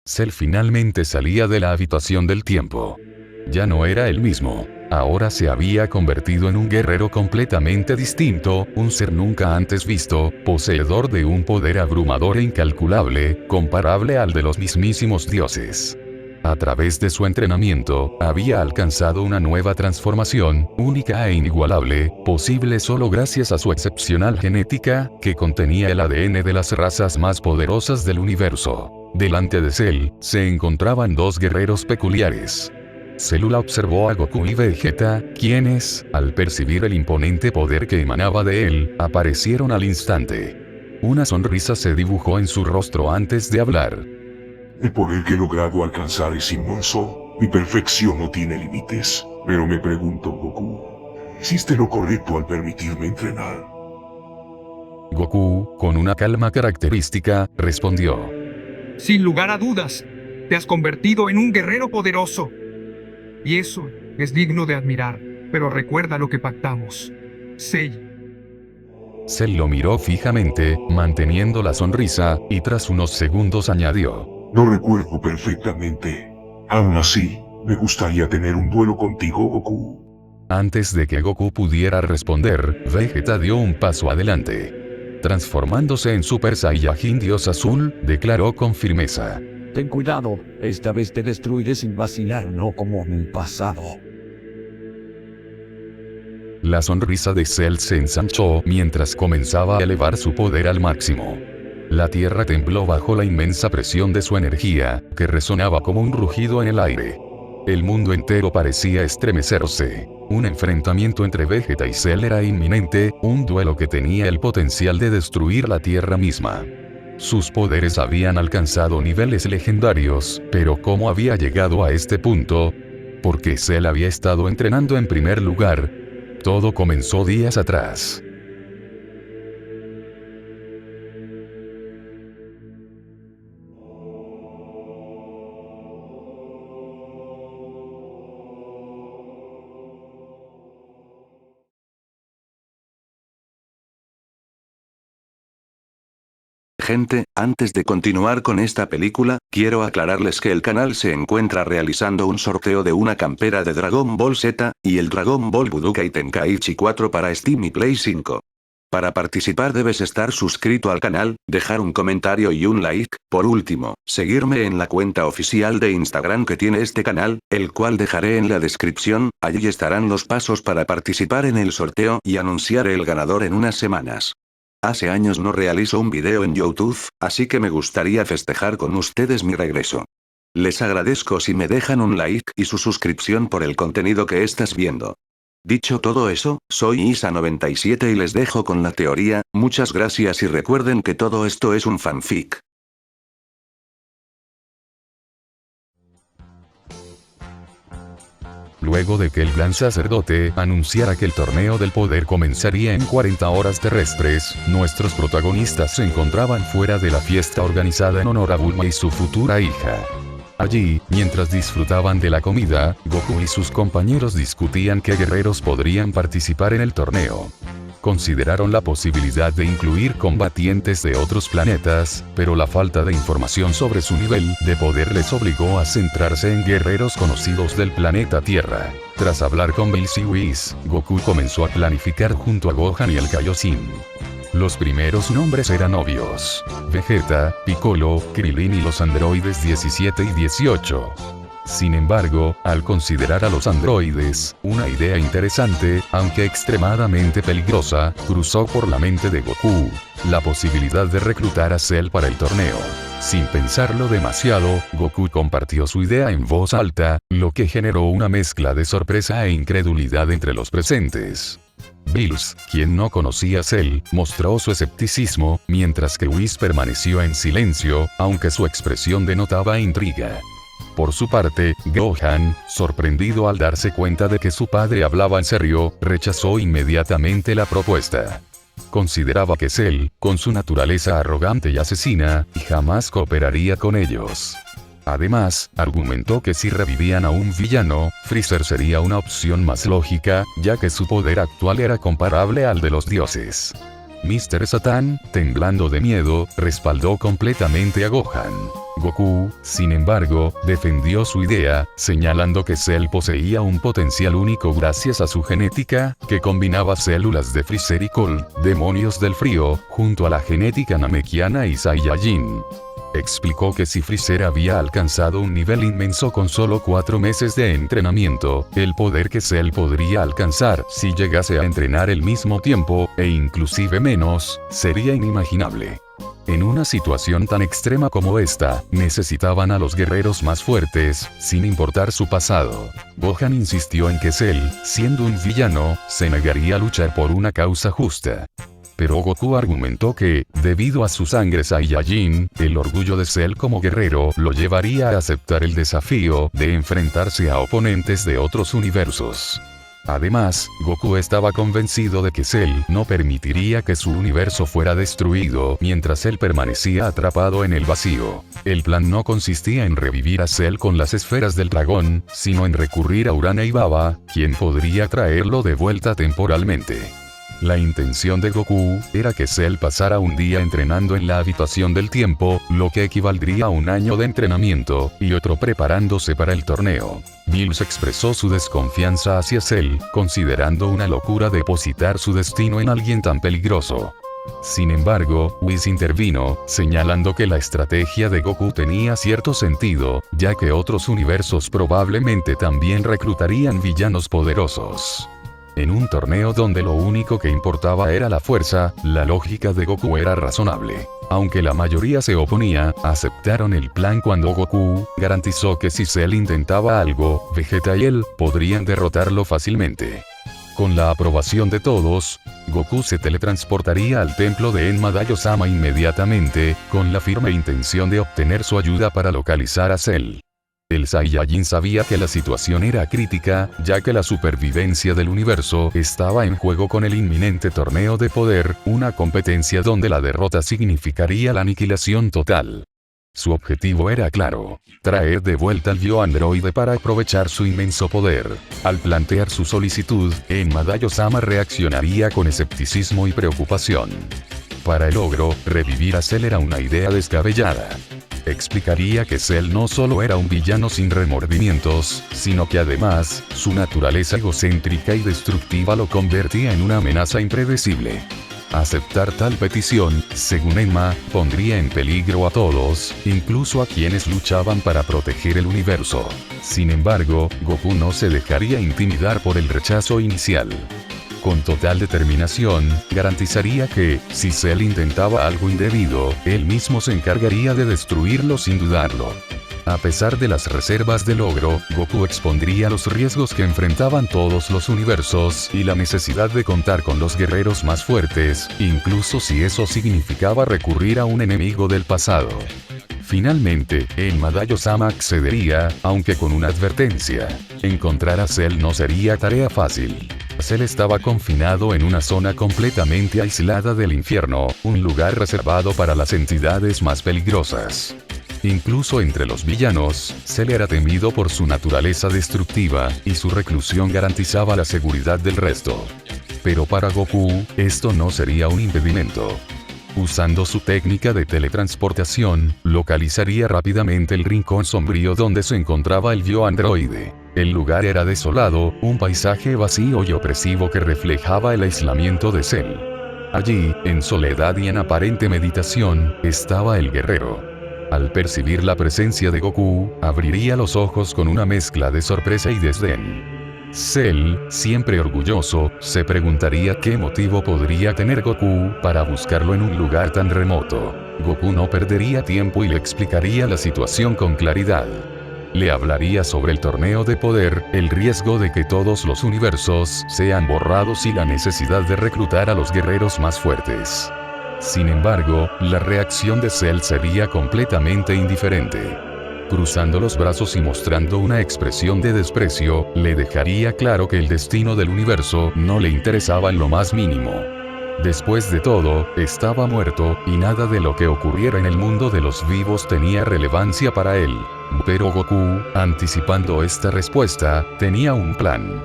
Cell finalmente salía de la habitación del tiempo. Ya no era el mismo. Ahora se había convertido en un guerrero completamente distinto, un ser nunca antes visto, poseedor de un poder abrumador e incalculable, comparable al de los mismísimos dioses. A través de su entrenamiento, había alcanzado una nueva transformación, única e inigualable, posible solo gracias a su excepcional genética, que contenía el ADN de las razas más poderosas del universo. Delante de Cell, se encontraban dos guerreros peculiares. Célula observó a Goku y Vegeta, quienes, al percibir el imponente poder que emanaba de él, aparecieron al instante. Una sonrisa se dibujó en su rostro antes de hablar. El poder que he logrado alcanzar es inmenso. Mi perfección no tiene límites. Pero me pregunto, Goku, ¿hiciste lo correcto al permitirme entrenar? Goku, con una calma característica, respondió. Sin lugar a dudas, te has convertido en un guerrero poderoso. Y eso es digno de admirar. Pero recuerda lo que pactamos. Cell. Cell lo miró fijamente, manteniendo la sonrisa, y tras unos segundos añadió. No recuerdo perfectamente. Aún así, me gustaría tener un duelo contigo, Goku. Antes de que Goku pudiera responder, Vegeta dio un paso adelante. Transformándose en Super Saiyajin Dios Azul, declaró con firmeza. Ten cuidado, esta vez te destruiré sin vacilar, no como en el pasado. La sonrisa de Cell se ensanchó mientras comenzaba a elevar su poder al máximo. La tierra tembló bajo la inmensa presión de su energía, que resonaba como un rugido en el aire. El mundo entero parecía estremecerse. Un enfrentamiento entre Vegeta y Cell era inminente, un duelo que tenía el potencial de destruir la tierra misma. Sus poderes habían alcanzado niveles legendarios, pero ¿cómo había llegado a este punto? Porque Cell había estado entrenando en primer lugar. Todo comenzó días atrás. Gente, antes de continuar con esta película, quiero aclararles que el canal se encuentra realizando un sorteo de una campera de Dragon Ball Z, y el Dragon Ball Budokai Tenkaichi 4 para Steam y Play 5. Para participar debes estar suscrito al canal, dejar un comentario y un like, por último, seguirme en la cuenta oficial de Instagram que tiene este canal, el cual dejaré en la descripción, allí estarán los pasos para participar en el sorteo y anunciar el ganador en unas semanas. Hace años no realizo un video en YouTube, así que me gustaría festejar con ustedes mi regreso. Les agradezco si me dejan un like y su suscripción por el contenido que estás viendo. Dicho todo eso, soy Isa97 y les dejo con la teoría, muchas gracias y recuerden que todo esto es un fanfic. Luego de que el gran sacerdote anunciara que el torneo del poder comenzaría en 40 horas terrestres, nuestros protagonistas se encontraban fuera de la fiesta organizada en honor a Bulma y su futura hija. Allí, mientras disfrutaban de la comida, Goku y sus compañeros discutían qué guerreros podrían participar en el torneo. Consideraron la posibilidad de incluir combatientes de otros planetas, pero la falta de información sobre su nivel de poder les obligó a centrarse en guerreros conocidos del planeta Tierra. Tras hablar con Bills y Whis, Goku comenzó a planificar junto a Gohan y el Kaioshin. Los primeros nombres eran obvios: Vegeta, Piccolo, Krillin y los androides 17 y 18. Sin embargo, al considerar a los androides, una idea interesante, aunque extremadamente peligrosa, cruzó por la mente de Goku: la posibilidad de reclutar a Cell para el torneo. Sin pensarlo demasiado, Goku compartió su idea en voz alta, lo que generó una mezcla de sorpresa e incredulidad entre los presentes. Bills, quien no conocía a Cell, mostró su escepticismo, mientras que Whis permaneció en silencio, aunque su expresión denotaba intriga. Por su parte, Gohan, sorprendido al darse cuenta de que su padre hablaba en serio, rechazó inmediatamente la propuesta. Consideraba que Cell, con su naturaleza arrogante y asesina, jamás cooperaría con ellos. Además, argumentó que si revivían a un villano, Freezer sería una opción más lógica, ya que su poder actual era comparable al de los dioses. Mr. Satan, temblando de miedo, respaldó completamente a Gohan. Goku, sin embargo, defendió su idea, señalando que Cell poseía un potencial único gracias a su genética, que combinaba células de Freezer y Cold, demonios del frío, junto a la genética namekiana y Saiyajin. Explicó que si Freezer había alcanzado un nivel inmenso con solo 4 meses de entrenamiento, el poder que Cell podría alcanzar si llegase a entrenar el mismo tiempo, e inclusive menos, sería inimaginable. En una situación tan extrema como esta, necesitaban a los guerreros más fuertes, sin importar su pasado. Gohan insistió en que Cell, siendo un villano, se negaría a luchar por una causa justa. Pero Goku argumentó que, debido a su sangre Saiyajin, el orgullo de Cell como guerrero lo llevaría a aceptar el desafío de enfrentarse a oponentes de otros universos. Además, Goku estaba convencido de que Cell no permitiría que su universo fuera destruido mientras él permanecía atrapado en el vacío. El plan no consistía en revivir a Cell con las esferas del dragón, sino en recurrir a Urana y Baba, quien podría traerlo de vuelta temporalmente. La intención de Goku era que Cell pasara un día entrenando en la habitación del tiempo, lo que equivaldría a un año de entrenamiento, y otro preparándose para el torneo. Bills expresó su desconfianza hacia Cell, considerando una locura depositar su destino en alguien tan peligroso. Sin embargo, Whis intervino, señalando que la estrategia de Goku tenía cierto sentido, ya que otros universos probablemente también reclutarían villanos poderosos. En un torneo donde lo único que importaba era la fuerza, la lógica de Goku era razonable. Aunque la mayoría se oponía, aceptaron el plan cuando Goku garantizó que si Cell intentaba algo, Vegeta y él podrían derrotarlo fácilmente. Con la aprobación de todos, Goku se teletransportaría al templo de Enma Daiyosama inmediatamente, con la firme intención de obtener su ayuda para localizar a Cell. El Saiyajin sabía que la situación era crítica, ya que la supervivencia del universo estaba en juego con el inminente torneo de poder, una competencia donde la derrota significaría la aniquilación total. Su objetivo era claro: traer de vuelta al bioandroide para aprovechar su inmenso poder. Al plantear su solicitud, Enma Daiyosama reaccionaría con escepticismo y preocupación. Para el ogro, revivir a Cell era una idea descabellada. Explicaría que Cell no solo era un villano sin remordimientos, sino que además, su naturaleza egocéntrica y destructiva lo convertía en una amenaza impredecible. Aceptar tal petición, según Enma, pondría en peligro a todos, incluso a quienes luchaban para proteger el universo. Sin embargo, Goku no se dejaría intimidar por el rechazo inicial. Con total determinación, garantizaría que, si Cell intentaba algo indebido, él mismo se encargaría de destruirlo sin dudarlo. A pesar de las reservas del ogro, Goku expondría los riesgos que enfrentaban todos los universos y la necesidad de contar con los guerreros más fuertes, incluso si eso significaba recurrir a un enemigo del pasado. Finalmente, Enma Daiyosama accedería, aunque con una advertencia: encontrar a Cell no sería tarea fácil. Cell estaba confinado en una zona completamente aislada del infierno, un lugar reservado para las entidades más peligrosas. Incluso entre los villanos, Cell era temido por su naturaleza destructiva, y su reclusión garantizaba la seguridad del resto. Pero para Goku, esto no sería un impedimento. Usando su técnica de teletransportación, localizaría rápidamente el rincón sombrío donde se encontraba el bioandroide. El lugar era desolado, un paisaje vacío y opresivo que reflejaba el aislamiento de Cell. Allí, en soledad y en aparente meditación, estaba el guerrero. Al percibir la presencia de Goku, abriría los ojos con una mezcla de sorpresa y desdén. Cell, siempre orgulloso, se preguntaría qué motivo podría tener Goku para buscarlo en un lugar tan remoto. Goku no perdería tiempo y le explicaría la situación con claridad. Le hablaría sobre el torneo de poder, el riesgo de que todos los universos sean borrados y la necesidad de reclutar a los guerreros más fuertes. Sin embargo, la reacción de Cell sería completamente indiferente. Cruzando los brazos y mostrando una expresión de desprecio, le dejaría claro que el destino del universo no le interesaba en lo más mínimo. Después de todo, estaba muerto, y nada de lo que ocurriera en el mundo de los vivos tenía relevancia para él. Pero Goku, anticipando esta respuesta, tenía un plan.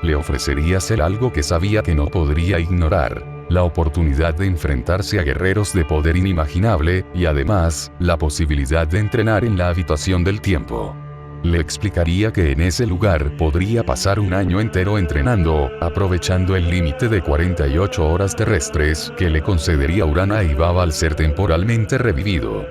Le ofrecería hacer algo que sabía que no podría ignorar. la oportunidad de enfrentarse a guerreros de poder inimaginable, y además, la posibilidad de entrenar en la habitación del tiempo. Le explicaría que en ese lugar podría pasar un año entero entrenando, aprovechando el límite de 48 horas terrestres que le concedería Urana y Baba al ser temporalmente revivido.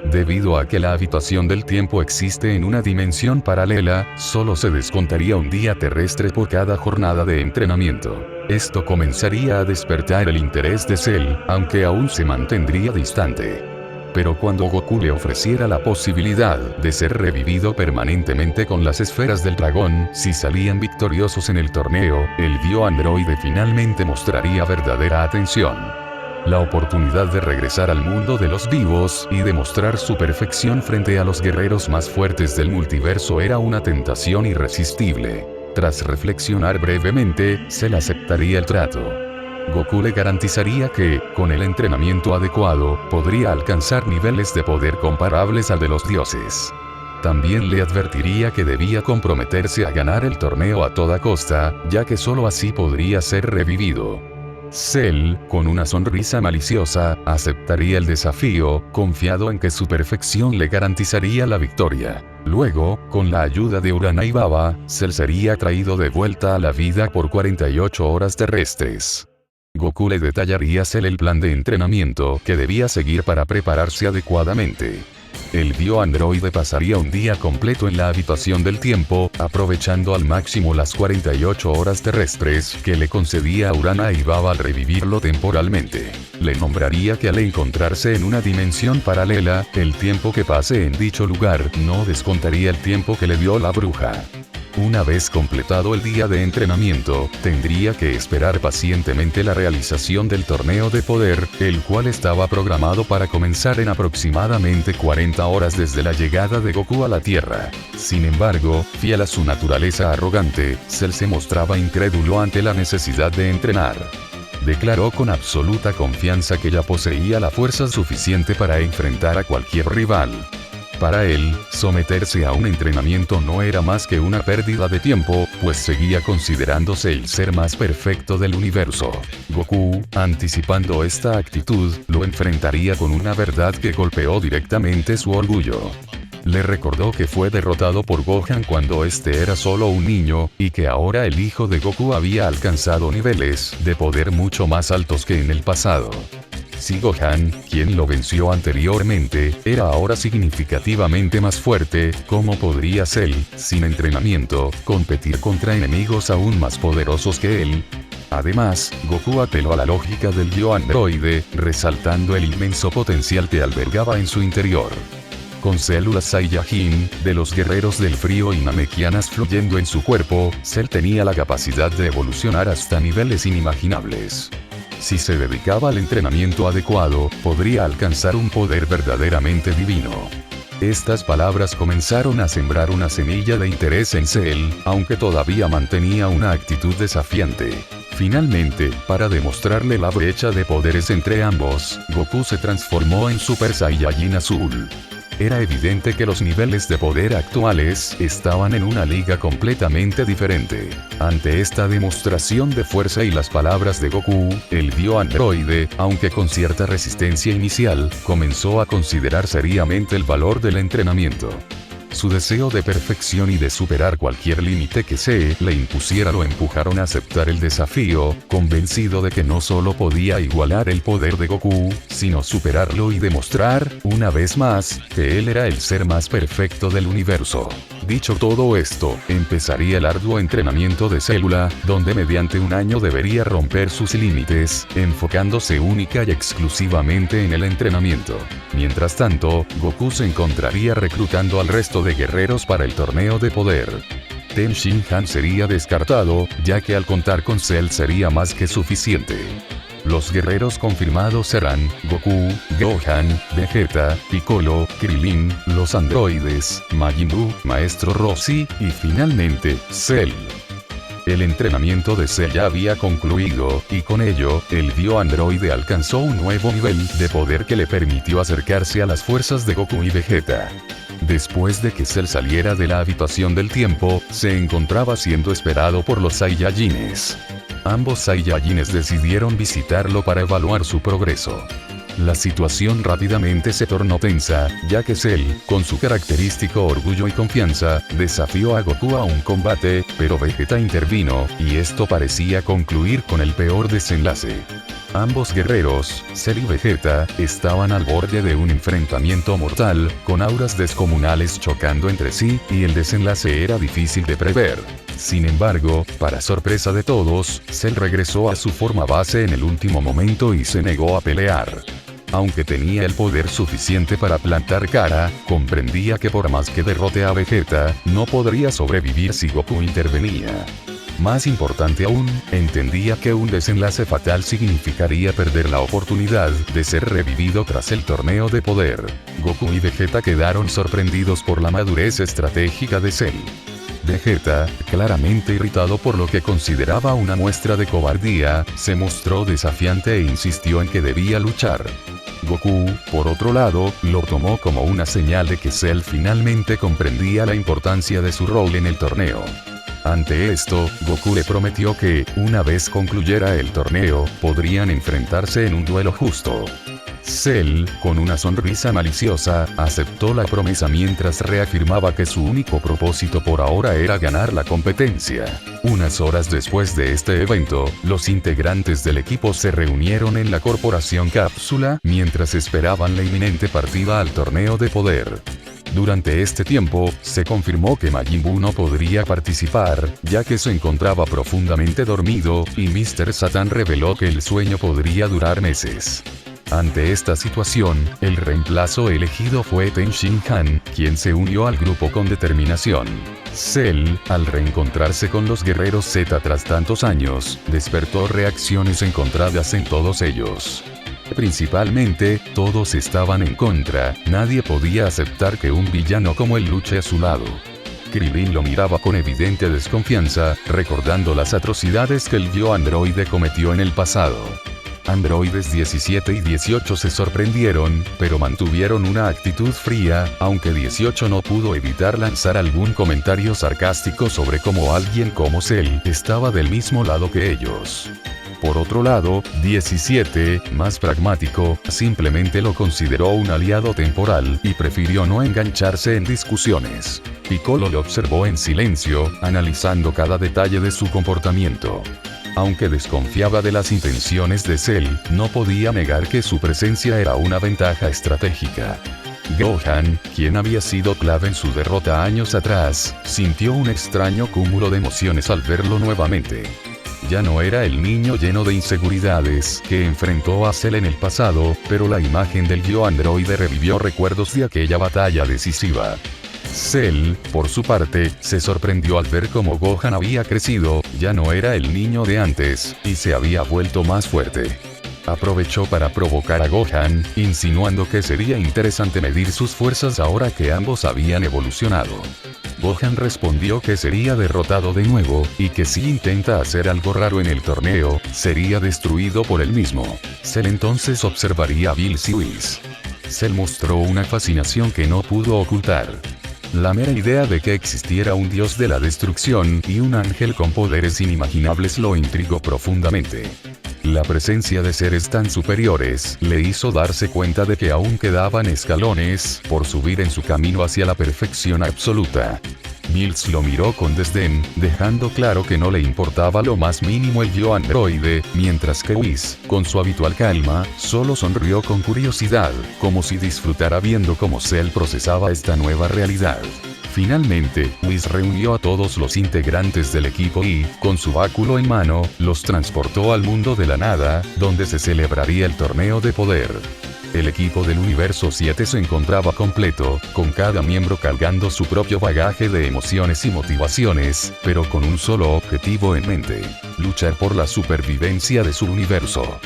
Debido a que la habitación del tiempo existe en una dimensión paralela, solo se descontaría un día terrestre por cada jornada de entrenamiento. Esto comenzaría a despertar el interés de Cell, aunque aún se mantendría distante. Pero cuando Goku le ofreciera la posibilidad de ser revivido permanentemente con las esferas del dragón, si salían victoriosos en el torneo, el dio androide finalmente mostraría verdadera atención. La oportunidad de regresar al mundo de los vivos y demostrar su perfección frente a los guerreros más fuertes del multiverso era una tentación irresistible. Tras reflexionar brevemente, Cell aceptaría el trato. Goku le garantizaría que, con el entrenamiento adecuado, podría alcanzar niveles de poder comparables al de los dioses. También le advertiría que debía comprometerse a ganar el torneo a toda costa, ya que solo así podría ser revivido. Cell, con una sonrisa maliciosa, aceptaría el desafío, confiado en que su perfección le garantizaría la victoria. Luego, con la ayuda de Urana y Baba, Cell sería traído de vuelta a la vida por 48 horas terrestres. Goku le detallaría a Cell el plan de entrenamiento que debía seguir para prepararse adecuadamente. El dio androide pasaría un día completo en la habitación del tiempo, aprovechando al máximo las 48 horas terrestres que le concedía Urana y Baba al revivirlo temporalmente. Le nombraría que al encontrarse en una dimensión paralela, el tiempo que pase en dicho lugar no descontaría el tiempo que le dio la bruja. Una vez completado el día de entrenamiento, tendría que esperar pacientemente la realización del torneo de poder, el cual estaba programado para comenzar en aproximadamente 40 horas desde la llegada de Goku a la Tierra. Sin embargo, fiel a su naturaleza arrogante, Cell se mostraba incrédulo ante la necesidad de entrenar. Declaró con absoluta confianza que ya poseía la fuerza suficiente para enfrentar a cualquier rival. Para él, someterse a un entrenamiento no era más que una pérdida de tiempo, pues seguía considerándose el ser más perfecto del universo. Goku, anticipando esta actitud, lo enfrentaría con una verdad que golpeó directamente su orgullo. Le recordó que fue derrotado por Gohan cuando este era solo un niño, y que ahora el hijo de Goku había alcanzado niveles de poder mucho más altos que en el pasado. Si Gohan, quien lo venció anteriormente, era ahora significativamente más fuerte, ¿cómo podría Cell, sin entrenamiento, competir contra enemigos aún más poderosos que él? Además, Goku apeló a la lógica del dio androide, resaltando el inmenso potencial que albergaba en su interior. Con células Saiyajin, de los guerreros del frío y namekianas fluyendo en su cuerpo, Cell tenía la capacidad de evolucionar hasta niveles inimaginables. Si se dedicaba al entrenamiento adecuado, podría alcanzar un poder verdaderamente divino. Estas palabras comenzaron a sembrar una semilla de interés en Cell, aunque todavía mantenía una actitud desafiante. Finalmente, para demostrarle la brecha de poderes entre ambos, Goku se transformó en Super Saiyajin Azul. Era evidente que los niveles de poder actuales estaban en una liga completamente diferente. Ante esta demostración de fuerza y las palabras de Goku, el dio androide, aunque con cierta resistencia inicial, comenzó a considerar seriamente el valor del entrenamiento. Su deseo de perfección y de superar cualquier límite que se le impusiera lo empujaron a aceptar el desafío, convencido de que no solo podía igualar el poder de Goku, sino superarlo y demostrar, una vez más, que él era el ser más perfecto del universo. Dicho todo esto, empezaría el arduo entrenamiento de Célula, donde mediante un año debería romper sus límites, enfocándose única y exclusivamente en el entrenamiento. Mientras tanto, Goku se encontraría reclutando al resto de guerreros para el torneo de poder. Ten Shin Han sería descartado, ya que al contar con Cell sería más que suficiente. Los guerreros confirmados serán Goku, Gohan, Vegeta, Piccolo, Krillin, los androides, Majin Buu, Maestro Roshi, y finalmente, Cell. El entrenamiento de Cell ya había concluido, y con ello, el dio androide alcanzó un nuevo nivel de poder que le permitió acercarse a las fuerzas de Goku y Vegeta. Después de que Cell saliera de la habitación del tiempo, se encontraba siendo esperado por los Saiyajines. Ambos Saiyajines decidieron visitarlo para evaluar su progreso. La situación rápidamente se tornó tensa, ya que Cell, con su característico orgullo y confianza, desafió a Goku a un combate, pero Vegeta intervino, y esto parecía concluir con el peor desenlace. Ambos guerreros, Cell y Vegeta, estaban al borde de un enfrentamiento mortal, con auras descomunales chocando entre sí, y el desenlace era difícil de prever. Sin embargo, para sorpresa de todos, Cell regresó a su forma base en el último momento y se negó a pelear. Aunque tenía el poder suficiente para plantar cara, comprendía que por más que derrote a Vegeta, no podría sobrevivir si Goku intervenía. Más importante aún, entendía que un desenlace fatal significaría perder la oportunidad de ser revivido tras el torneo de poder. Goku y Vegeta quedaron sorprendidos por la madurez estratégica de Cell. Vegeta, claramente irritado por lo que consideraba una muestra de cobardía, se mostró desafiante e insistió en que debía luchar. Goku, por otro lado, lo tomó como una señal de que Cell finalmente comprendía la importancia de su rol en el torneo. Ante esto, Goku le prometió que, una vez concluyera el torneo, podrían enfrentarse en un duelo justo. Cell, con una sonrisa maliciosa, aceptó la promesa mientras reafirmaba que su único propósito por ahora era ganar la competencia. Unas horas después de este evento, los integrantes del equipo se reunieron en la Corporación Cápsula, mientras esperaban la inminente partida al torneo de poder. Durante este tiempo, se confirmó que Majin Buu no podría participar, ya que se encontraba profundamente dormido, y Mr. Satan reveló que el sueño podría durar meses. Ante esta situación, el reemplazo elegido fue Ten Shin Han, quien se unió al grupo con determinación. Cell, al reencontrarse con los guerreros Z tras tantos años, despertó reacciones encontradas en todos ellos. Principalmente, todos estaban en contra, nadie podía aceptar que un villano como él luche a su lado. Krillin lo miraba con evidente desconfianza, recordando las atrocidades que el yo androide cometió en el pasado. Androides 17 y 18 se sorprendieron, pero mantuvieron una actitud fría, aunque 18 no pudo evitar lanzar algún comentario sarcástico sobre cómo alguien como Cell estaba del mismo lado que ellos. Por otro lado, 17, más pragmático, simplemente lo consideró un aliado temporal y prefirió no engancharse en discusiones. Piccolo lo observó en silencio, analizando cada detalle de su comportamiento. Aunque desconfiaba de las intenciones de Cell, no podía negar que su presencia era una ventaja estratégica. Gohan, quien había sido clave en su derrota años atrás, sintió un extraño cúmulo de emociones al verlo nuevamente. Ya no era el niño lleno de inseguridades que enfrentó a Cell en el pasado, pero la imagen del yo androide revivió recuerdos de aquella batalla decisiva. Cell, por su parte, se sorprendió al ver cómo Gohan había crecido, ya no era el niño de antes, y se había vuelto más fuerte. Aprovechó para provocar a Gohan, insinuando que sería interesante medir sus fuerzas ahora que ambos habían evolucionado. Gohan respondió que sería derrotado de nuevo, y que si intenta hacer algo raro en el torneo, sería destruido por él mismo. Cell entonces observaría a Bills y Whis. Cell mostró una fascinación que no pudo ocultar. La mera idea de que existiera un dios de la destrucción y un ángel con poderes inimaginables lo intrigó profundamente. La presencia de seres tan superiores le hizo darse cuenta de que aún quedaban escalones por subir en su camino hacia la perfección absoluta. Bills lo miró con desdén, dejando claro que no le importaba lo más mínimo el yo androide, mientras que Whis, con su habitual calma, solo sonrió con curiosidad, como si disfrutara viendo cómo Cell procesaba esta nueva realidad. Finalmente, Whis reunió a todos los integrantes del equipo y, con su báculo en mano, los transportó al mundo de la nada, donde se celebraría el torneo de poder. El equipo del Universo 7 se encontraba completo, con cada miembro cargando su propio bagaje de emociones y motivaciones, pero con un solo objetivo en mente: luchar por la supervivencia de su universo.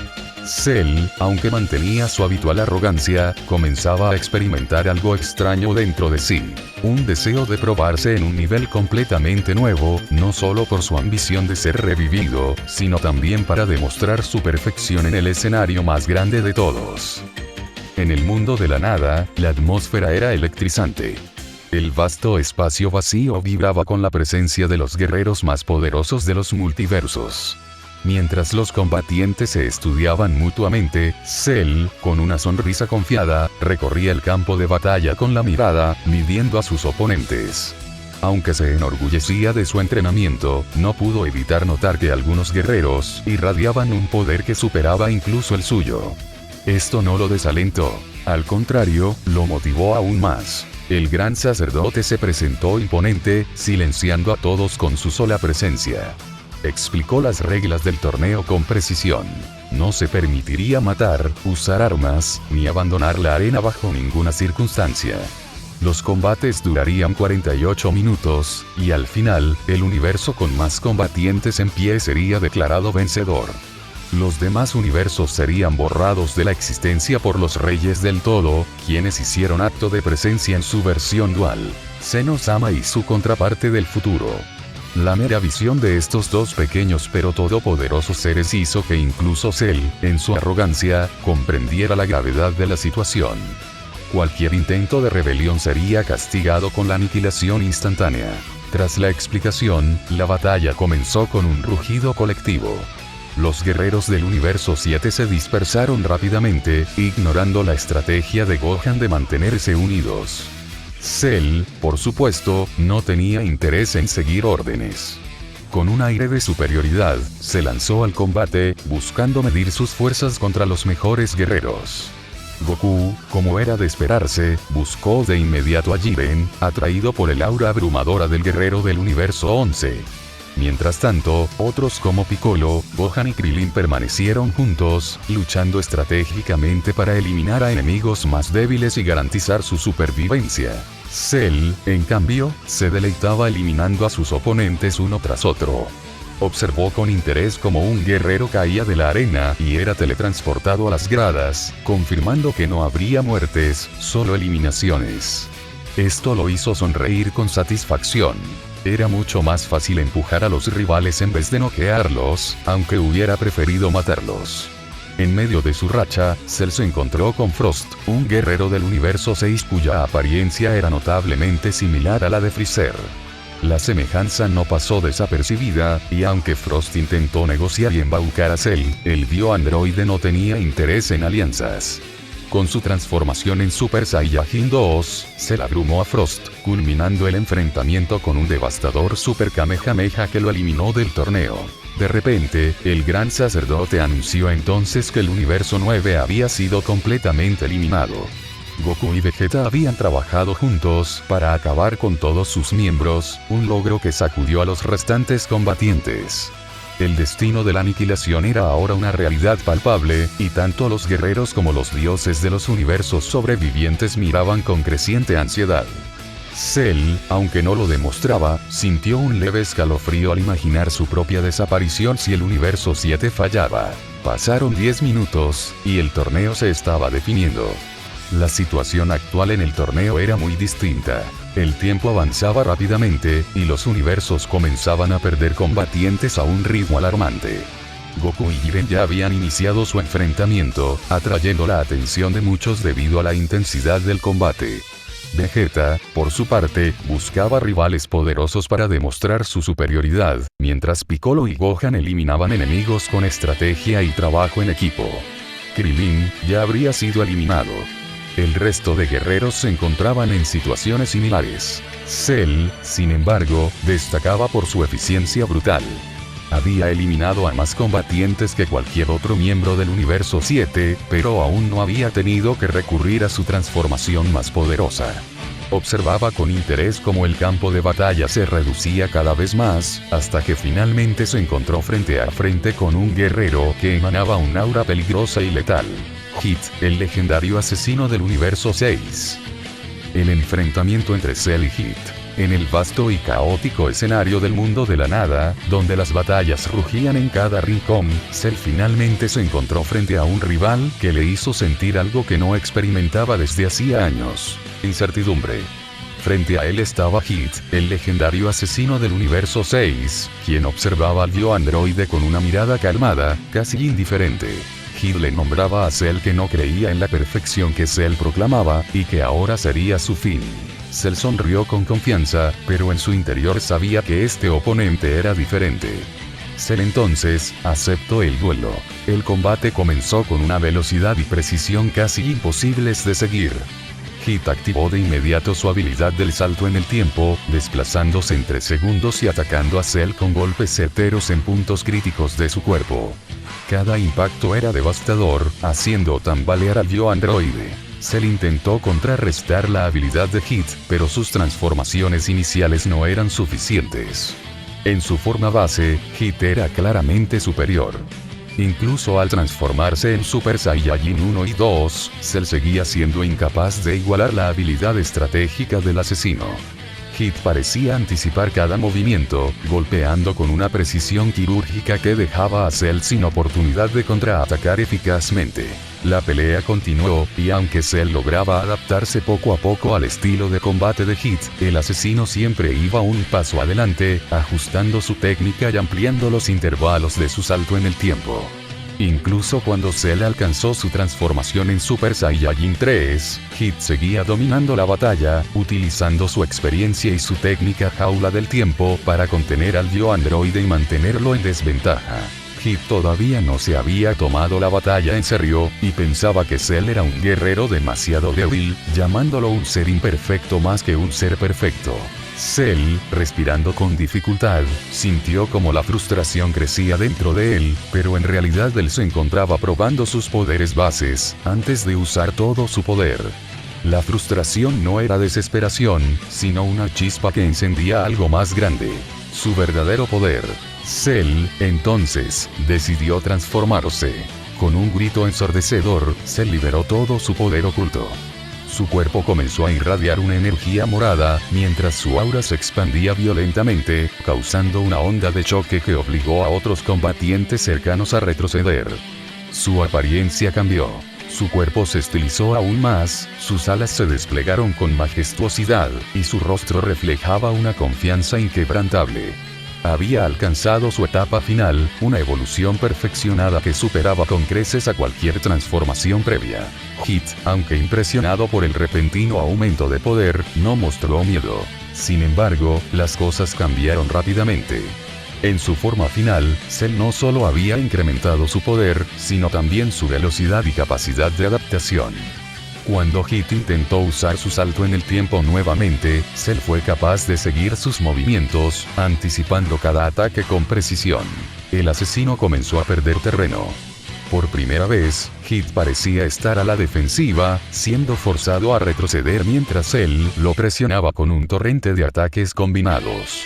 Cell, aunque mantenía su habitual arrogancia, comenzaba a experimentar algo extraño dentro de sí. Un deseo de probarse en un nivel completamente nuevo, no solo por su ambición de ser revivido, sino también para demostrar su perfección en el escenario más grande de todos. En el mundo de la nada, la atmósfera era electrizante. El vasto espacio vacío vibraba con la presencia de los guerreros más poderosos de los multiversos. Mientras los combatientes se estudiaban mutuamente, Cell, con una sonrisa confiada, recorría el campo de batalla con la mirada, midiendo a sus oponentes. Aunque se enorgullecía de su entrenamiento, no pudo evitar notar que algunos guerreros irradiaban un poder que superaba incluso el suyo. Esto no lo desalentó. Al contrario, lo motivó aún más. El gran sacerdote se presentó imponente, silenciando a todos con su sola presencia. Explicó las reglas del torneo con precisión. No se permitiría matar, usar armas, ni abandonar la arena bajo ninguna circunstancia. Los combates durarían 48 minutos, y al final, el universo con más combatientes en pie sería declarado vencedor. Los demás universos serían borrados de la existencia por los Reyes del Todo, quienes hicieron acto de presencia en su versión dual, Zeno-sama y su contraparte del futuro. La mera visión de estos dos pequeños pero todopoderosos seres hizo que incluso Cell, en su arrogancia, comprendiera la gravedad de la situación. Cualquier intento de rebelión sería castigado con la aniquilación instantánea. Tras la explicación, la batalla comenzó con un rugido colectivo. Los guerreros del universo 7 se dispersaron rápidamente, ignorando la estrategia de Gohan de mantenerse unidos. Cell, por supuesto, no tenía interés en seguir órdenes. Con un aire de superioridad, se lanzó al combate, buscando medir sus fuerzas contra los mejores guerreros. Goku, como era de esperarse, buscó de inmediato a Jiren, atraído por el aura abrumadora del guerrero del universo 11. Mientras tanto, otros como Piccolo, Gohan y Krillin permanecieron juntos, luchando estratégicamente para eliminar a enemigos más débiles y garantizar su supervivencia. Cell, en cambio, se deleitaba eliminando a sus oponentes uno tras otro. Observó con interés cómo un guerrero caía de la arena y era teletransportado a las gradas, confirmando que no habría muertes, solo eliminaciones. Esto lo hizo sonreír con satisfacción. Era mucho más fácil empujar a los rivales en vez de noquearlos, aunque hubiera preferido matarlos. En medio de su racha, Cell se encontró con Frost, un guerrero del universo 6 cuya apariencia era notablemente similar a la de Freezer. La semejanza no pasó desapercibida, y aunque Frost intentó negociar y embaucar a Cell, el bioandroide no tenía interés en alianzas. Con su transformación en Super Saiyajin 2, Cell abrumó a Frost, culminando el enfrentamiento con un devastador Super Kamehameha que lo eliminó del torneo. De repente, el gran sacerdote anunció entonces que el universo 9 había sido completamente eliminado. Goku y Vegeta habían trabajado juntos para acabar con todos sus miembros, un logro que sacudió a los restantes combatientes. El destino de la aniquilación era ahora una realidad palpable, y tanto los guerreros como los dioses de los universos sobrevivientes miraban con creciente ansiedad. Cell, aunque no lo demostraba, sintió un leve escalofrío al imaginar su propia desaparición si el universo 7 fallaba. Pasaron 10 minutos, y el torneo se estaba definiendo. La situación actual en el torneo era muy distinta. El tiempo avanzaba rápidamente, y los universos comenzaban a perder combatientes a un ritmo alarmante. Goku y Jiren ya habían iniciado su enfrentamiento, atrayendo la atención de muchos debido a la intensidad del combate. Vegeta, por su parte, buscaba rivales poderosos para demostrar su superioridad, mientras Piccolo y Gohan eliminaban enemigos con estrategia y trabajo en equipo. Krillin ya habría sido eliminado. El resto de guerreros se encontraban en situaciones similares. Cell, sin embargo, destacaba por su eficiencia brutal. Había eliminado a más combatientes que cualquier otro miembro del universo 7, pero aún no había tenido que recurrir a su transformación más poderosa. Observaba con interés cómo el campo de batalla se reducía cada vez más, hasta que finalmente se encontró frente a frente con un guerrero que emanaba un aura peligrosa y letal. Hit, el legendario asesino del universo 6. El enfrentamiento entre Cell y Hit. En el vasto y caótico escenario del mundo de la nada, donde las batallas rugían en cada rincón, Cell finalmente se encontró frente a un rival que le hizo sentir algo que no experimentaba desde hacía años: incertidumbre. Frente a él estaba Hit, el legendario asesino del universo 6, quien observaba al bioandroide con una mirada calmada, casi indiferente. Hit le nombraba a Cell que no creía en la perfección que Cell proclamaba, y que ahora sería su fin. Cell sonrió con confianza, pero en su interior sabía que este oponente era diferente. Cell entonces aceptó el duelo. El combate comenzó con una velocidad y precisión casi imposibles de seguir. Hit activó de inmediato su habilidad del salto en el tiempo, desplazándose en 3 segundos y atacando a Cell con golpes certeros en puntos críticos de su cuerpo. Cada impacto era devastador, haciendo tambalear al yo androide. Cell intentó contrarrestar la habilidad de Hit, pero sus transformaciones iniciales no eran suficientes. En su forma base, Hit era claramente superior. Incluso al transformarse en Super Saiyajin 1 y 2, Cell seguía siendo incapaz de igualar la habilidad estratégica del asesino. Hit parecía anticipar cada movimiento, golpeando con una precisión quirúrgica que dejaba a Cell sin oportunidad de contraatacar eficazmente. La pelea continuó, y aunque Cell lograba adaptarse poco a poco al estilo de combate de Hit, el asesino siempre iba un paso adelante, ajustando su técnica y ampliando los intervalos de su salto en el tiempo. Incluso cuando Cell alcanzó su transformación en Super Saiyajin 3, Hit seguía dominando la batalla, utilizando su experiencia y su técnica jaula del tiempo para contener al yo androide y mantenerlo en desventaja. Hit todavía no se había tomado la batalla en serio, y pensaba que Cell era un guerrero demasiado débil, llamándolo un ser imperfecto más que un ser perfecto. Cell, respirando con dificultad, sintió como la frustración crecía dentro de él, pero en realidad él se encontraba probando sus poderes bases, antes de usar todo su poder. La frustración no era desesperación, sino una chispa que encendía algo más grande. Su verdadero poder. Cell, entonces, decidió transformarse. Con un grito ensordecedor, Cell liberó todo su poder oculto. Su cuerpo comenzó a irradiar una energía morada, mientras su aura se expandía violentamente, causando una onda de choque que obligó a otros combatientes cercanos a retroceder. Su apariencia cambió. Su cuerpo se estilizó aún más, sus alas se desplegaron con majestuosidad, y su rostro reflejaba una confianza inquebrantable. Había alcanzado su etapa final, una evolución perfeccionada que superaba con creces a cualquier transformación previa. Hit, aunque impresionado por el repentino aumento de poder, no mostró miedo. Sin embargo, las cosas cambiaron rápidamente. En su forma final, Cell no solo había incrementado su poder, sino también su velocidad y capacidad de adaptación. Cuando Hit intentó usar su salto en el tiempo nuevamente, Cell fue capaz de seguir sus movimientos, anticipando cada ataque con precisión. El asesino comenzó a perder terreno. Por primera vez, Hit parecía estar a la defensiva, siendo forzado a retroceder mientras Cell lo presionaba con un torrente de ataques combinados.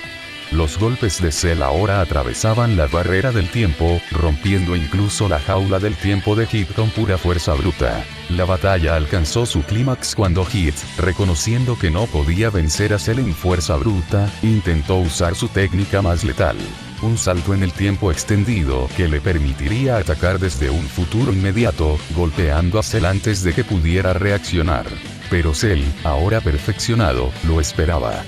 Los golpes de Cell ahora atravesaban la barrera del tiempo, rompiendo incluso la jaula del tiempo de Hit con pura fuerza bruta. La batalla alcanzó su clímax cuando Hit, reconociendo que no podía vencer a Cell en fuerza bruta, intentó usar su técnica más letal. Un salto en el tiempo extendido que le permitiría atacar desde un futuro inmediato, golpeando a Cell antes de que pudiera reaccionar. Pero Cell, ahora perfeccionado, lo esperaba.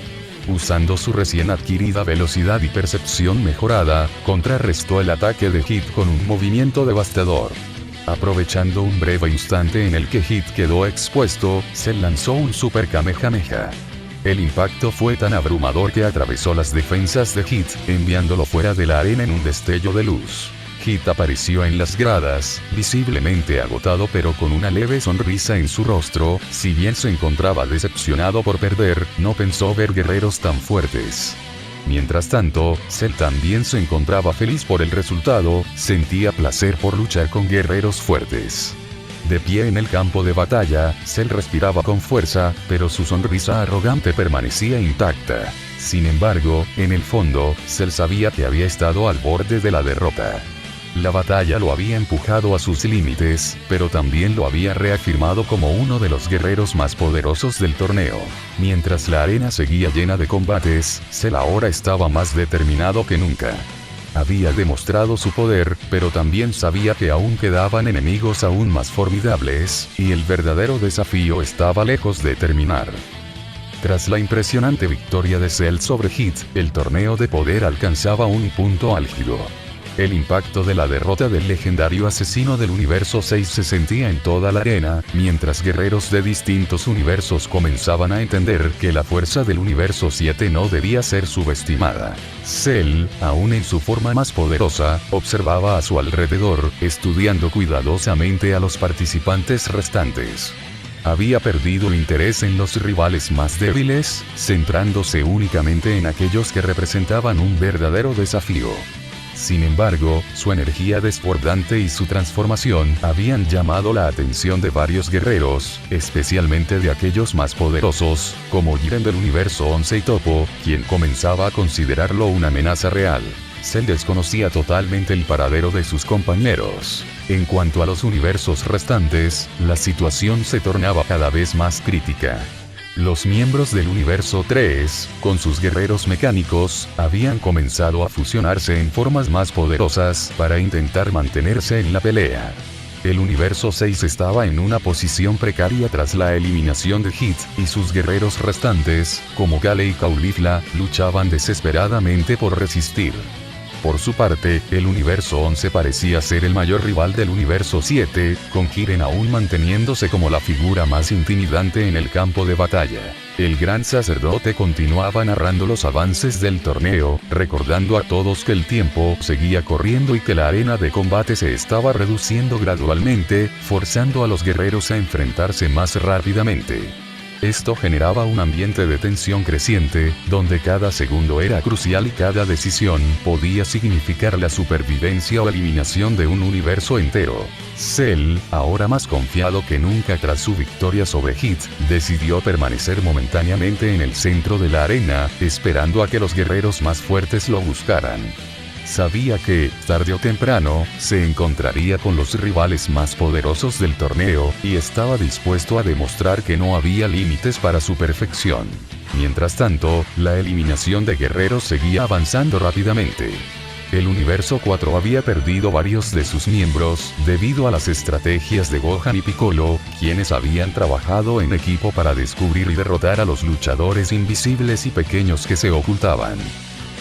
Usando su recién adquirida velocidad y percepción mejorada, contrarrestó el ataque de Hit con un movimiento devastador. Aprovechando un breve instante en el que Hit quedó expuesto, Cell lanzó un Super Kamehameha. El impacto fue tan abrumador que atravesó las defensas de Hit, enviándolo fuera de la arena en un destello de luz. Hit apareció en las gradas, visiblemente agotado pero con una leve sonrisa en su rostro. Si bien se encontraba decepcionado por perder, no pensó ver guerreros tan fuertes. Mientras tanto, Cell también se encontraba feliz por el resultado, sentía placer por luchar con guerreros fuertes. De pie en el campo de batalla, Cell respiraba con fuerza, pero su sonrisa arrogante permanecía intacta. Sin embargo, en el fondo, Cell sabía que había estado al borde de la derrota. La batalla lo había empujado a sus límites, pero también lo había reafirmado como uno de los guerreros más poderosos del torneo. Mientras la arena seguía llena de combates, Cell ahora estaba más determinado que nunca. Había demostrado su poder, pero también sabía que aún quedaban enemigos aún más formidables, y el verdadero desafío estaba lejos de terminar. Tras la impresionante victoria de Cell sobre Hit, el torneo de poder alcanzaba un punto álgido. El impacto de la derrota del legendario asesino del universo 6 se sentía en toda la arena, mientras guerreros de distintos universos comenzaban a entender que la fuerza del universo 7 no debía ser subestimada. Cell, aún en su forma más poderosa, observaba a su alrededor, estudiando cuidadosamente a los participantes restantes. Había perdido interés en los rivales más débiles, centrándose únicamente en aquellos que representaban un verdadero desafío. Sin embargo, su energía desbordante y su transformación habían llamado la atención de varios guerreros, especialmente de aquellos más poderosos, como Jiren del universo 11 y Toppo, quien comenzaba a considerarlo una amenaza real. Cell desconocía totalmente el paradero de sus compañeros. En cuanto a los universos restantes, la situación se tornaba cada vez más crítica. Los miembros del universo 3, con sus guerreros mecánicos, habían comenzado a fusionarse en formas más poderosas para intentar mantenerse en la pelea. El universo 6 estaba en una posición precaria tras la eliminación de Hit, y sus guerreros restantes, como Gale y Caulifla, luchaban desesperadamente por resistir. Por su parte, el universo 11 parecía ser el mayor rival del universo 7, con Jiren aún manteniéndose como la figura más intimidante en el campo de batalla. El gran sacerdote continuaba narrando los avances del torneo, recordando a todos que el tiempo seguía corriendo y que la arena de combate se estaba reduciendo gradualmente, forzando a los guerreros a enfrentarse más rápidamente. Esto generaba un ambiente de tensión creciente, donde cada segundo era crucial y cada decisión podía significar la supervivencia o eliminación de un universo entero. Cell, ahora más confiado que nunca tras su victoria sobre Hit, decidió permanecer momentáneamente en el centro de la arena, esperando a que los guerreros más fuertes lo buscaran. Sabía que, tarde o temprano, se encontraría con los rivales más poderosos del torneo, y estaba dispuesto a demostrar que no había límites para su perfección. Mientras tanto, la eliminación de guerreros seguía avanzando rápidamente. El universo 4 había perdido varios de sus miembros, debido a las estrategias de Gohan y Piccolo, quienes habían trabajado en equipo para descubrir y derrotar a los luchadores invisibles y pequeños que se ocultaban.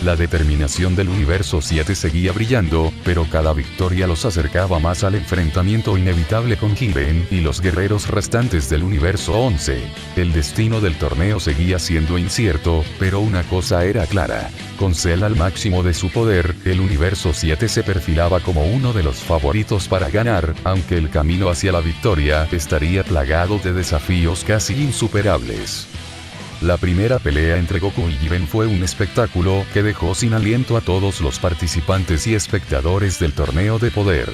La determinación del universo 7 seguía brillando, pero cada victoria los acercaba más al enfrentamiento inevitable con Jiren y los guerreros restantes del universo 11. El destino del torneo seguía siendo incierto, pero una cosa era clara. Con Cell al máximo de su poder, el universo 7 se perfilaba como uno de los favoritos para ganar, aunque el camino hacia la victoria estaría plagado de desafíos casi insuperables. La primera pelea entre Goku y Jiren fue un espectáculo que dejó sin aliento a todos los participantes y espectadores del torneo de poder.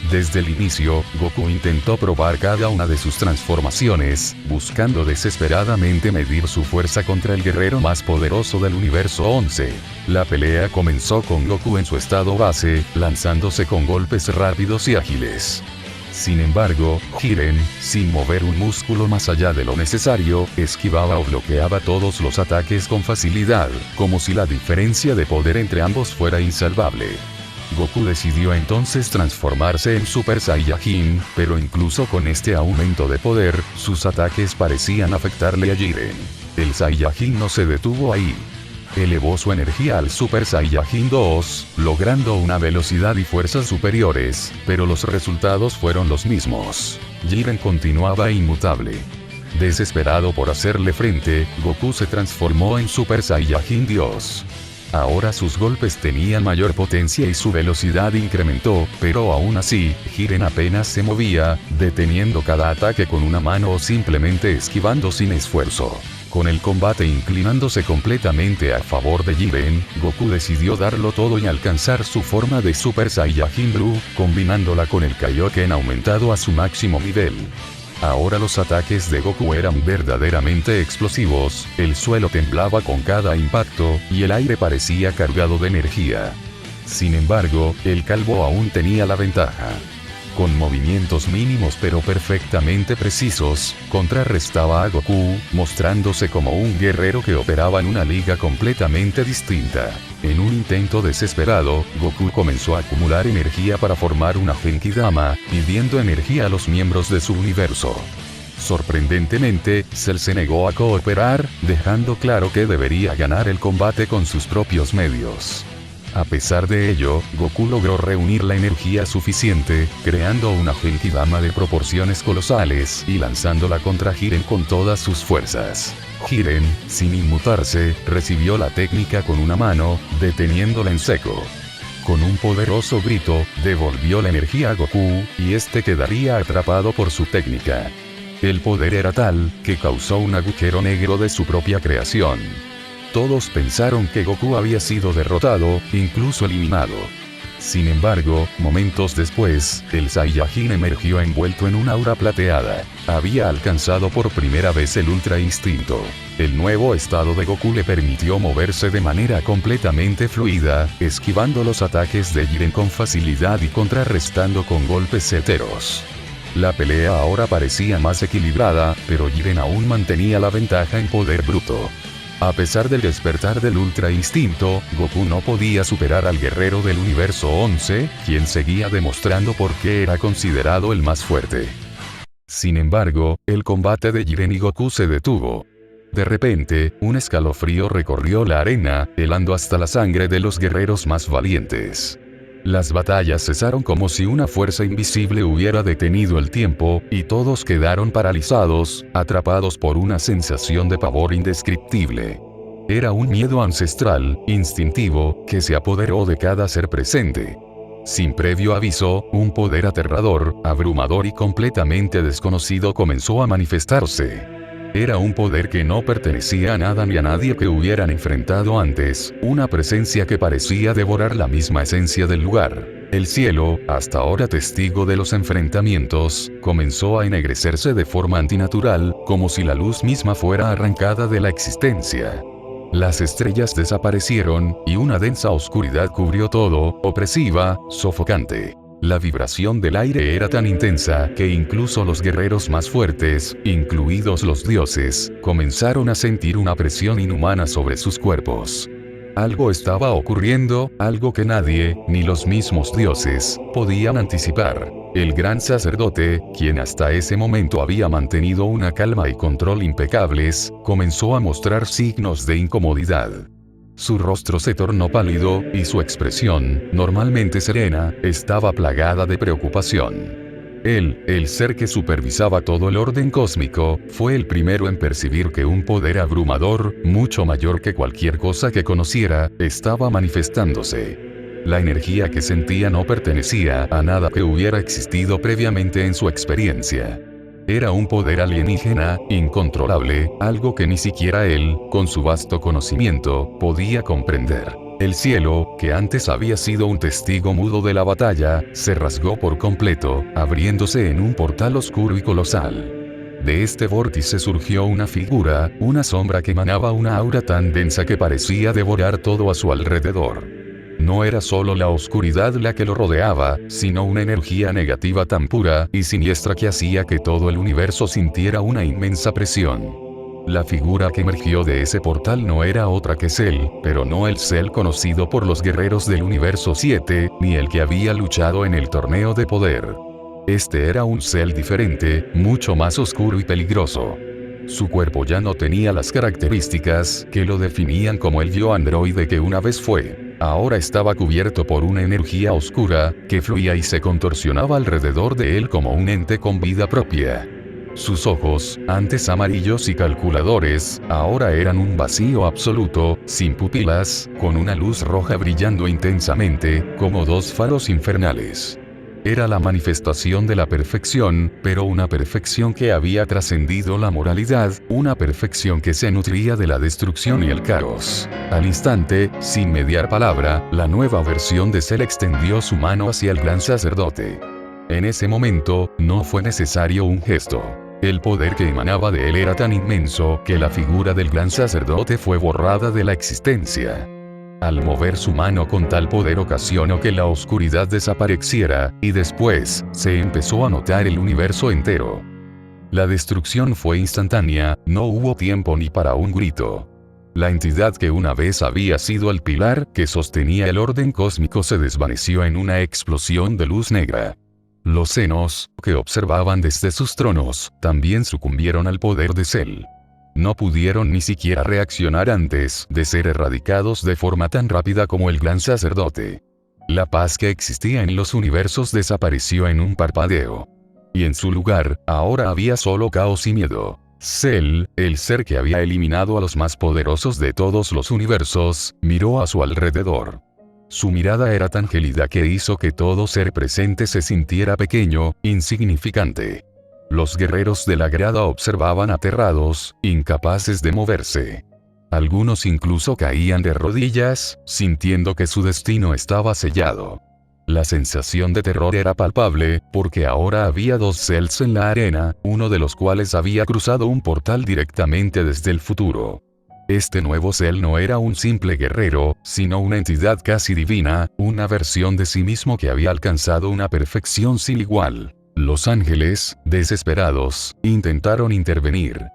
Desde el inicio, Goku intentó probar cada una de sus transformaciones, buscando desesperadamente medir su fuerza contra el guerrero más poderoso del universo 11. La pelea comenzó con Goku en su estado base, lanzándose con golpes rápidos y ágiles. Sin embargo, Jiren, sin mover un músculo más allá de lo necesario, esquivaba o bloqueaba todos los ataques con facilidad, como si la diferencia de poder entre ambos fuera insalvable. Goku decidió entonces transformarse en Super Saiyajin, pero incluso con este aumento de poder, sus ataques parecían afectarle a Jiren. El Saiyajin no se detuvo ahí. Elevó su energía al Super Saiyajin 2, logrando una velocidad y fuerza superiores, pero los resultados fueron los mismos. Jiren continuaba inmutable. Desesperado por hacerle frente, Goku se transformó en Super Saiyajin Dios. Ahora sus golpes tenían mayor potencia y su velocidad incrementó, pero aún así, Jiren apenas se movía, deteniendo cada ataque con una mano o simplemente esquivando sin esfuerzo. Con el combate inclinándose completamente a favor de Jiren, Goku decidió darlo todo y alcanzar su forma de Super Saiyajin Blue, combinándola con el Kaioken aumentado a su máximo nivel. Ahora los ataques de Goku eran verdaderamente explosivos, el suelo temblaba con cada impacto, y el aire parecía cargado de energía. Sin embargo, el calvo aún tenía la ventaja. Con movimientos mínimos pero perfectamente precisos, contrarrestaba a Goku, mostrándose como un guerrero que operaba en una liga completamente distinta. En un intento desesperado, Goku comenzó a acumular energía para formar una Genkidama, pidiendo energía a los miembros de su universo. Sorprendentemente, Cell se negó a cooperar, dejando claro que debería ganar el combate con sus propios medios. A pesar de ello, Goku logró reunir la energía suficiente, creando una Genkidama de proporciones colosales y lanzándola contra Jiren con todas sus fuerzas. Jiren, sin inmutarse, recibió la técnica con una mano, deteniéndola en seco. Con un poderoso grito, devolvió la energía a Goku, y este quedaría atrapado por su técnica. El poder era tal, que causó un agujero negro de su propia creación. Todos pensaron que Goku había sido derrotado, incluso eliminado. Sin embargo, momentos después, el Saiyajin emergió envuelto en una aura plateada. Había alcanzado por primera vez el Ultra Instinto. El nuevo estado de Goku le permitió moverse de manera completamente fluida, esquivando los ataques de Jiren con facilidad y contrarrestando con golpes certeros. La pelea ahora parecía más equilibrada, pero Jiren aún mantenía la ventaja en poder bruto. A pesar del despertar del Ultra Instinto, Goku no podía superar al guerrero del universo 11, quien seguía demostrando por qué era considerado el más fuerte. Sin embargo, el combate de Jiren y Goku se detuvo. De repente, un escalofrío recorrió la arena, helando hasta la sangre de los guerreros más valientes. Las batallas cesaron como si una fuerza invisible hubiera detenido el tiempo, y todos quedaron paralizados, atrapados por una sensación de pavor indescriptible. Era un miedo ancestral, instintivo, que se apoderó de cada ser presente. Sin previo aviso, un poder aterrador, abrumador y completamente desconocido comenzó a manifestarse. Era un poder que no pertenecía a nada ni a nadie que hubieran enfrentado antes, una presencia que parecía devorar la misma esencia del lugar. El cielo, hasta ahora testigo de los enfrentamientos, comenzó a ennegrecerse de forma antinatural, como si la luz misma fuera arrancada de la existencia. Las estrellas desaparecieron, y una densa oscuridad cubrió todo, opresiva, sofocante. La vibración del aire era tan intensa que incluso los guerreros más fuertes, incluidos los dioses, comenzaron a sentir una presión inhumana sobre sus cuerpos. Algo estaba ocurriendo, algo que nadie, ni los mismos dioses, podían anticipar. El gran sacerdote, quien hasta ese momento había mantenido una calma y control impecables, comenzó a mostrar signos de incomodidad. Su rostro se tornó pálido, y su expresión, normalmente serena, estaba plagada de preocupación. Él, el ser que supervisaba todo el orden cósmico, fue el primero en percibir que un poder abrumador, mucho mayor que cualquier cosa que conociera, estaba manifestándose. La energía que sentía no pertenecía a nada que hubiera existido previamente en su experiencia. Era un poder alienígena, incontrolable, algo que ni siquiera él, con su vasto conocimiento, podía comprender. El cielo, que antes había sido un testigo mudo de la batalla, se rasgó por completo, abriéndose en un portal oscuro y colosal. De este vórtice surgió una figura, una sombra que emanaba una aura tan densa que parecía devorar todo a su alrededor. No era solo la oscuridad la que lo rodeaba, sino una energía negativa tan pura y siniestra que hacía que todo el universo sintiera una inmensa presión. La figura que emergió de ese portal no era otra que Cell, pero no el Cell conocido por los guerreros del universo 7, ni el que había luchado en el torneo de poder. Este era un Cell diferente, mucho más oscuro y peligroso. Su cuerpo ya no tenía las características que lo definían como el yo androide que una vez fue. Ahora estaba cubierto por una energía oscura, que fluía y se contorsionaba alrededor de él como un ente con vida propia. Sus ojos, antes amarillos y calculadores, ahora eran un vacío absoluto, sin pupilas, con una luz roja brillando intensamente, como dos faros infernales. Era la manifestación de la perfección, pero una perfección que había trascendido la moralidad, una perfección que se nutría de la destrucción y el caos. Al instante, sin mediar palabra, la nueva versión de Cell extendió su mano hacia el gran sacerdote. En ese momento, no fue necesario un gesto. El poder que emanaba de él era tan inmenso que la figura del gran sacerdote fue borrada de la existencia. Al mover su mano con tal poder ocasionó que la oscuridad desapareciera, y después, se empezó a notar el universo entero. La destrucción fue instantánea, no hubo tiempo ni para un grito. La entidad que una vez había sido el pilar que sostenía el orden cósmico se desvaneció en una explosión de luz negra. Los senos, que observaban desde sus tronos, también sucumbieron al poder de Cell. No pudieron ni siquiera reaccionar antes de ser erradicados de forma tan rápida como el gran sacerdote. La paz que existía en los universos desapareció en un parpadeo. Y en su lugar, ahora había solo caos y miedo. Cell, el ser que había eliminado a los más poderosos de todos los universos, miró a su alrededor. Su mirada era tan gélida que hizo que todo ser presente se sintiera pequeño, insignificante. Los guerreros de la grada observaban aterrados, incapaces de moverse. Algunos incluso caían de rodillas, sintiendo que su destino estaba sellado. La sensación de terror era palpable, porque ahora había dos Cells en la arena, uno de los cuales había cruzado un portal directamente desde el futuro. Este nuevo Cell no era un simple guerrero, sino una entidad casi divina, una versión de sí mismo que había alcanzado una perfección sin igual. Los ángeles, desesperados, intentaron intervenir.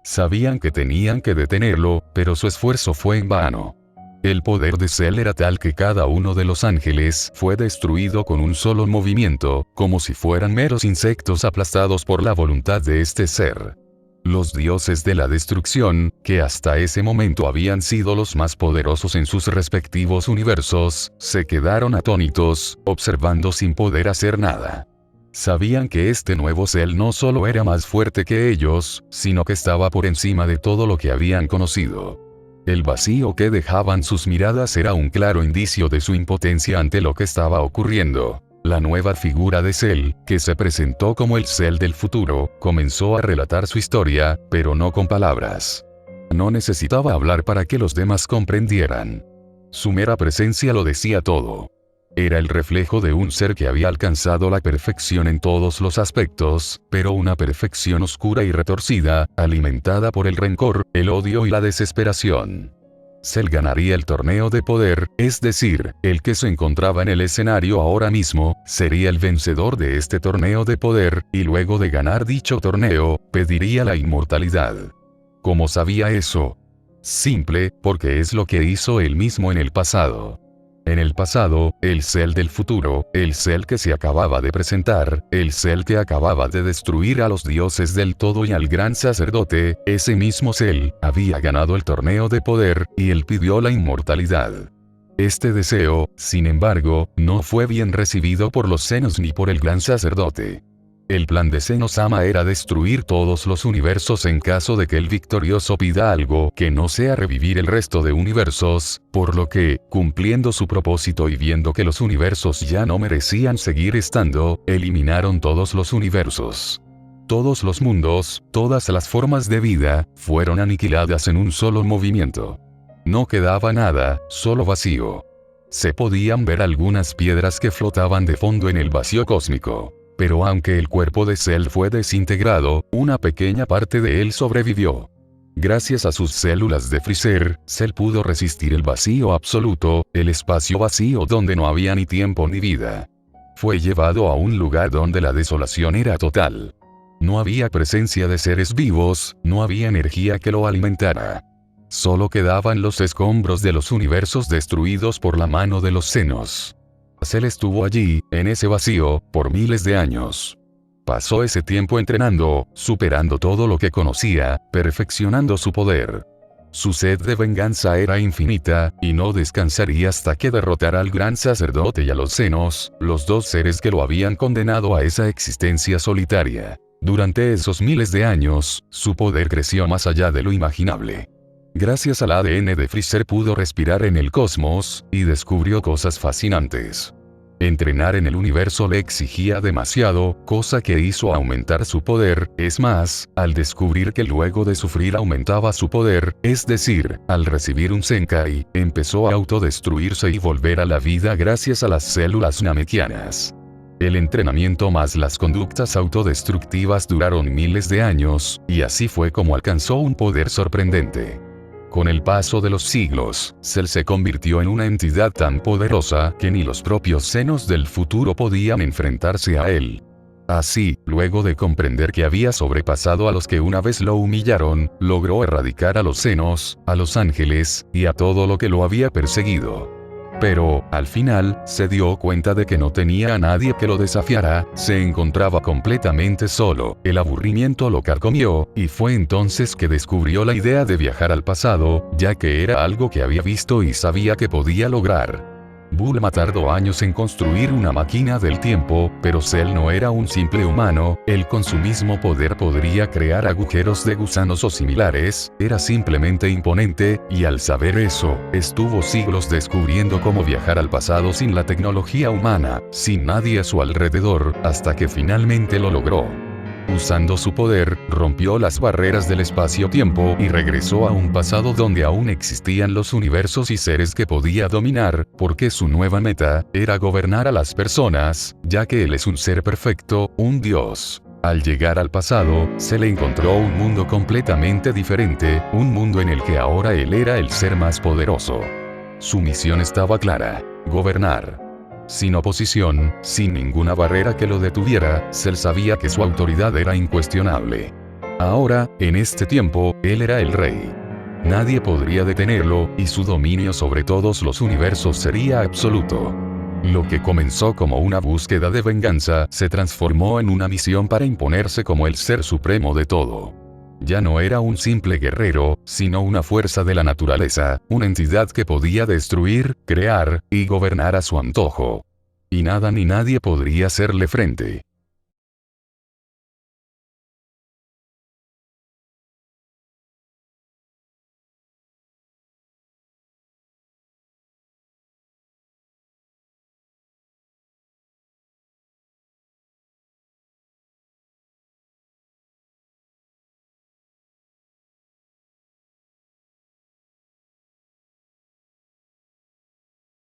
Sabían que tenían que detenerlo, pero su esfuerzo fue en vano. El poder de Cell era tal que cada uno de los ángeles fue destruido con un solo movimiento, como si fueran meros insectos aplastados por la voluntad de este ser. Los dioses de la destrucción, que hasta ese momento habían sido los más poderosos en sus respectivos universos, se quedaron atónitos, observando sin poder hacer nada. Sabían que este nuevo Cell no solo era más fuerte que ellos, sino que estaba por encima de todo lo que habían conocido. El vacío que dejaban sus miradas era un claro indicio de su impotencia ante lo que estaba ocurriendo. La nueva figura de Cell, que se presentó como el Cell del futuro, comenzó a relatar su historia, pero no con palabras. No necesitaba hablar para que los demás comprendieran. Su mera presencia lo decía todo. Era el reflejo de un ser que había alcanzado la perfección en todos los aspectos, pero una perfección oscura y retorcida, alimentada por el rencor, el odio y la desesperación. Cell ganaría el torneo de poder, es decir, el que se encontraba en el escenario ahora mismo, sería el vencedor de este torneo de poder, y luego de ganar dicho torneo, pediría la inmortalidad. ¿Cómo sabía eso? Simple, porque es lo que hizo él mismo en el pasado. En el pasado, el Cell del futuro, el Cell que se acababa de presentar, el Cell que acababa de destruir a los dioses del todo y al gran sacerdote, ese mismo Cell, había ganado el torneo de poder, y él pidió la inmortalidad. Este deseo, sin embargo, no fue bien recibido por los Zenos ni por el gran sacerdote. El plan de Zenosama era destruir todos los universos en caso de que el victorioso pida algo que no sea revivir el resto de universos, por lo que, cumpliendo su propósito y viendo que los universos ya no merecían seguir estando, eliminaron todos los universos. Todos los mundos, todas las formas de vida, fueron aniquiladas en un solo movimiento. No quedaba nada, solo vacío. Se podían ver algunas piedras que flotaban de fondo en el vacío cósmico. Pero aunque el cuerpo de Cell fue desintegrado, una pequeña parte de él sobrevivió. Gracias a sus células de Freezer, Cell pudo resistir el vacío absoluto, el espacio vacío donde no había ni tiempo ni vida. Fue llevado a un lugar donde la desolación era total. No había presencia de seres vivos, no había energía que lo alimentara. Solo quedaban los escombros de los universos destruidos por la mano de los Zenos. Cell estuvo allí, en ese vacío, por miles de años. Pasó ese tiempo entrenando, superando todo lo que conocía, perfeccionando su poder. Su sed de venganza era infinita, y no descansaría hasta que derrotara al gran sacerdote y a los Zenos, los dos seres que lo habían condenado a esa existencia solitaria. Durante esos miles de años, su poder creció más allá de lo imaginable. Gracias al ADN de Freezer pudo respirar en el cosmos, y descubrió cosas fascinantes. Entrenar en el universo le exigía demasiado, cosa que hizo aumentar su poder, es más, al descubrir que luego de sufrir aumentaba su poder, es decir, al recibir un Zenkai, empezó a autodestruirse y volver a la vida gracias a las células namekianas. El entrenamiento más las conductas autodestructivas duraron miles de años, y así fue como alcanzó un poder sorprendente. Con el paso de los siglos, Cell se convirtió en una entidad tan poderosa que ni los propios Zenos del futuro podían enfrentarse a él. Así, luego de comprender que había sobrepasado a los que una vez lo humillaron, logró erradicar a los Zenos, a los ángeles, y a todo lo que lo había perseguido. Pero, al final, se dio cuenta de que no tenía a nadie que lo desafiara, se encontraba completamente solo, el aburrimiento lo carcomió, y fue entonces que descubrió la idea de viajar al pasado, ya que era algo que había visto y sabía que podía lograr. Bulma tardó años en construir una máquina del tiempo, pero Cell no era un simple humano, él con su mismo poder podría crear agujeros de gusanos o similares, era simplemente imponente, y al saber eso, estuvo siglos descubriendo cómo viajar al pasado sin la tecnología humana, sin nadie a su alrededor, hasta que finalmente lo logró. Usando su poder, rompió las barreras del espacio-tiempo y regresó a un pasado donde aún existían los universos y seres que podía dominar, porque su nueva meta era gobernar a las personas, ya que él es un ser perfecto, un dios. Al llegar al pasado, se le encontró un mundo completamente diferente, un mundo en el que ahora él era el ser más poderoso. Su misión estaba clara: gobernar. Sin oposición, sin ninguna barrera que lo detuviera, Cell sabía que su autoridad era incuestionable. Ahora, en este tiempo, él era el rey. Nadie podría detenerlo, y su dominio sobre todos los universos sería absoluto. Lo que comenzó como una búsqueda de venganza, se transformó en una misión para imponerse como el ser supremo de todo. Ya no era un simple guerrero, sino una fuerza de la naturaleza, una entidad que podía destruir, crear, y gobernar a su antojo. Y nada ni nadie podría hacerle frente.